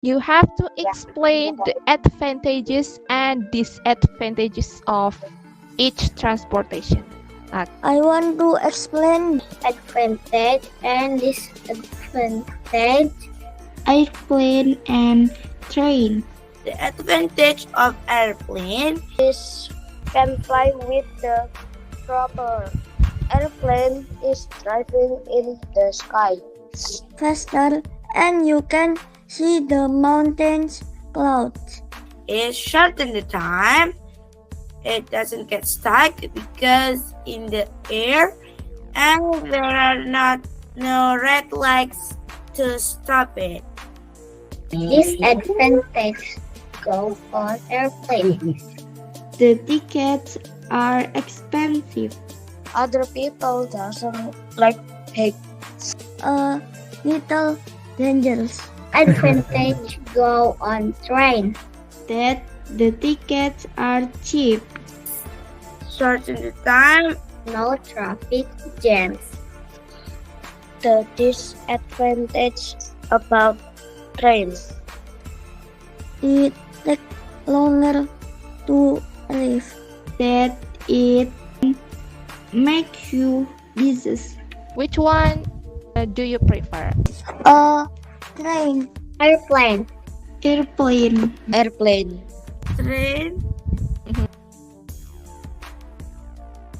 You have to explain the advantages and disadvantages of each transportation. I want to explain advantage and disadvantage. Airplane and train. The advantage of airplane is can fly with the proper. Airplane is driving in the sky. Faster and you can see the mountains, clouds. It shorten the time. It doesn't get stuck because in the air and there are no red lights to stop it. Disadvantage go on airplanes. The tickets are expensive. Other people doesn't like it. A little dangerous. Advantage go on train. That the tickets are cheap. Shorten the time. No traffic jams. The disadvantage about trains. It takes longer to arrive. That it makes you busy. Which one do you prefer? Train. Airplane. Airplane. Airplane. Train.